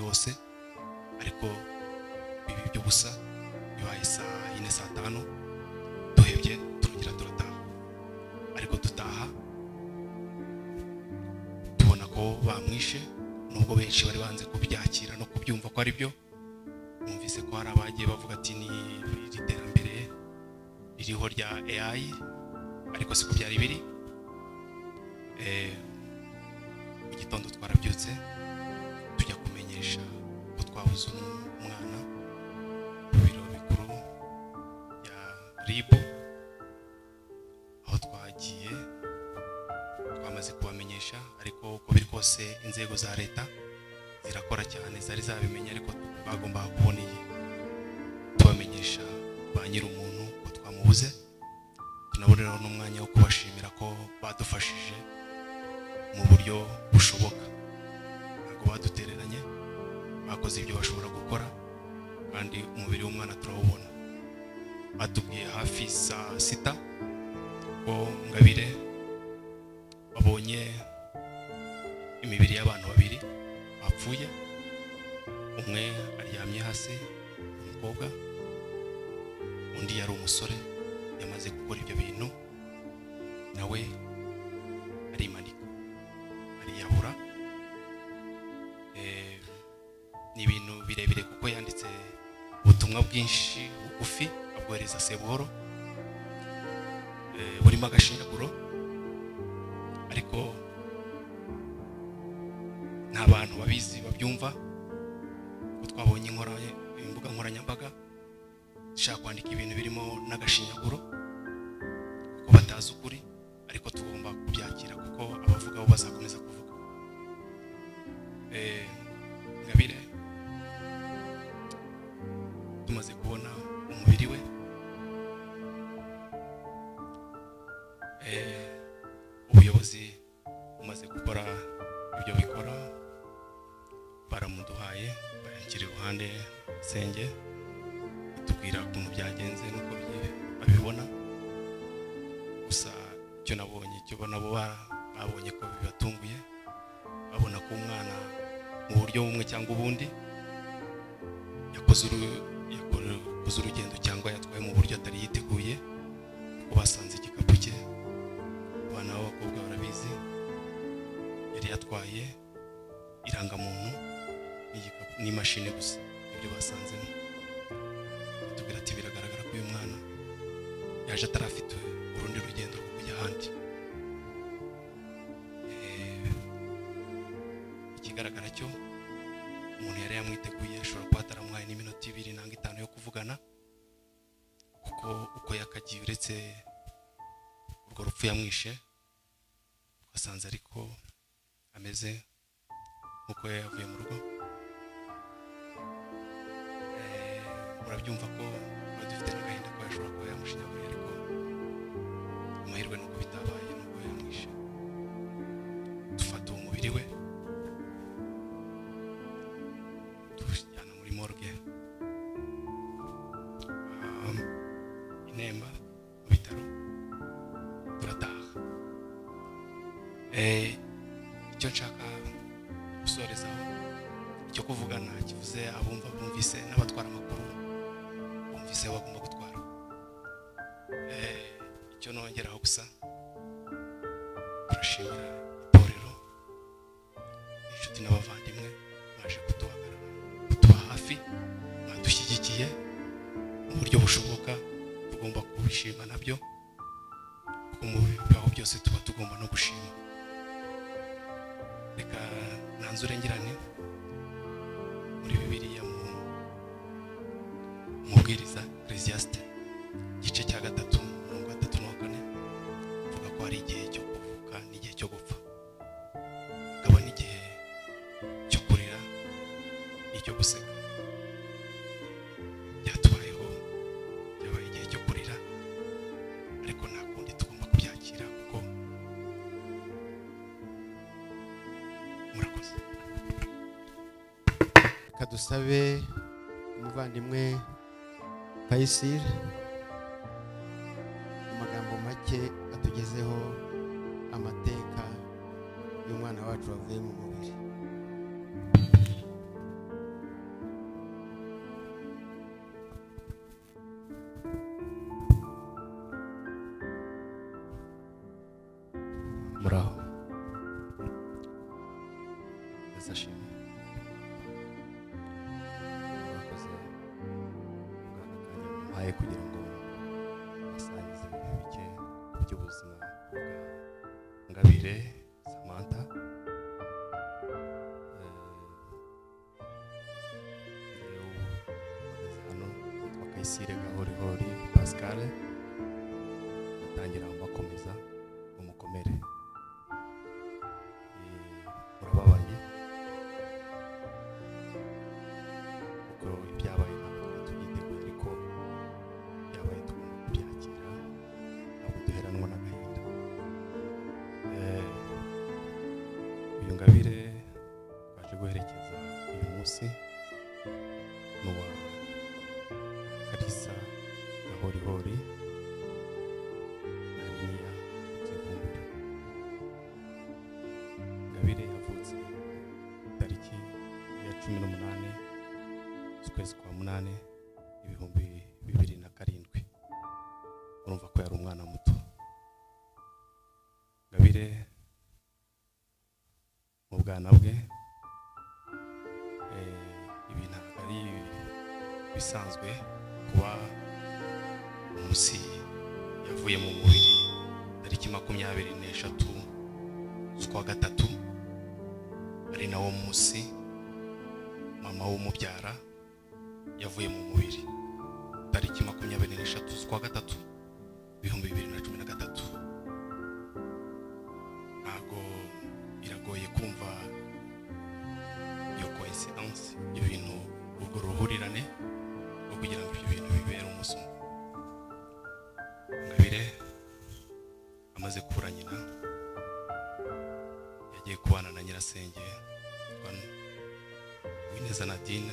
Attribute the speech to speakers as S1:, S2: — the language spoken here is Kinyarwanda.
S1: hose ariko bibi byo gusa bibaye saa 4 saa 5 duhebye turugira turataha ariko dutaha tubona ko bamwishe nubwo benshi bari banze kubyakira no kubyumva ko ari byo numvise ko hari abagiye bavuga ati ni iterambere ririho rya AI ariko siko byari biri mu gitondo twarabyutse tujya kumenyesha ko twabuze umwana mu biro bikuru ya RIB aho twagiye twamaze kubamenyesha ariko uko biri kose inzego za leta zirakora cyane zari zabimenye ariko bagomba kuboneye tubamenyesha ba nyiri umuntu ko twamubuze tunaboneraho n'umwanya wo kubashimira ko badufashije mu buryo bushoboka ntabwo badutereranye bakoze ibyo bashobora gukora kandi umubiri w'umwana turawubona batubwiye hafi saa 6 ko Ngabire babonye imibiri y'abantu babiri bapfuye umwe aryamye hasi umukobwa undi yari umusore yamaze gukora ibyo bintu nawe arimanika ariyahura ni ibintu birebire kuko yanditse ubutumwa bwinshi bugufi abwohereza Sebuhoro burimo agashinyaguro ariko nta bantu babizi babyumva ko twabonye imbuga nkoranyambaga zishaka kwandika ibintu birimo n'agashinyaguro ko batazi ukuri ariko tugomba kubyakira kuko abavuga bo bazakomeza kuvuga Ngabire tumaze kubona umubiri we ubuyobozi bumaze gukora ibyo bikora baramuduhaye bayakira iruhande senge tubwira ukuntu byagenze nuko babibona gusa cyo nabonye cyo nabo babonye ko bibatunguye babona ko umwana mu buryo bumwe cyangwa ubundi yakoze urugendo cyangwa yatwaye mu buryo atari yiteguye ko basanze igikapu cye abana b'abakobwa barabizi yari yatwaye irangamuntu n'imashini gusa ibyo basanzemo tubwira ati biragaragara ko uyu mwana yaje atarafite urundi rugendo rwo kujya ahandi ikigaragara cyo umuntu yari yamwiteguye ashobora kuba ataramuhaye n'iminota 2 nanga 5 yo kuvugana kuko uko yakagiye uretse urwo rupfu yamwishe twasanze ariko ameze nkuko yavuye mu rugo murabyumva ko dufite n'agahinda ko yashobora kuba yamushinyaguriye ariko amahirwe nuko bitabaye nuko yamwishe dufata umubiri we tujyana muri morgue Inemba mu bitaro turataha icyo nshaka gusorezaho icyo kuvugana kivuze abumva bumvise n'abatwara amakuru bumvise bagomba gutwara icyo nongeraho gusa turashimira itorero inshuti n'abavandimwe baje kutuba hafi badushyigikiye mu buryo bushoboka tugomba kubishima nabyo kuko mu bibaho byose tuba tugomba no gushima reka nanzure ngirane muri Bibiliya mu mubwiriza Ecclesiastes igice cya 3:34 vuga ko hari igihe cyo kuvuka n'igihe cyo gupfa hakaba n'igihe cyo kurira n'icyo guseka byatubayeho byabaye igihe cyo kurira ariko nta kundi tugomba kubyakira kuko murakoze
S2: kadusabe umuvandimwe Faisal amagambo make atugezeho amateka y'umwana wacu wavuye mu mubiri.
S1: Yesu ashimwe. Murakoze bwana kanya muhaye kugira ngo basangize bike by'ubuzima bwa Ngabire Samantha. Hano yitwa Kayisire Gahorihori Pascal, atangira bakomeza umukomere. Murababaye kuko ibyabaye ntabwo tubyiteguye, ariko byabaye tugomba kubyakira, ntabwo duheranwa n'agahinda. Uyu Ngabire twaje guherekeza uyu munsi ni uwa Kalisa Gahorihori na Liniya Kivumbura. Ngabire yavutse tariki ya 18 z'ukwezi kwa 8 2007. Urumva ko yari umwana muto. Ngabire mu bwana bwe ibi ntabwo ari bisanzwe kuba umunsi yavuye mu mubiri tariki 23 z'ukwa gatatu, ari nawo munsi mama w'umubyara yavuye mu mubiri tariki 23 z'ukwa gatatu 2013. Ntabwo biragoye kumva iyo coincidence, ibintu urwo ruhurirane rwo kugira ngo ibyo bintu bibere umusomo. Ngabire amaze kubura nyina yagiye kubana na nyirasenge Uwineza Nadine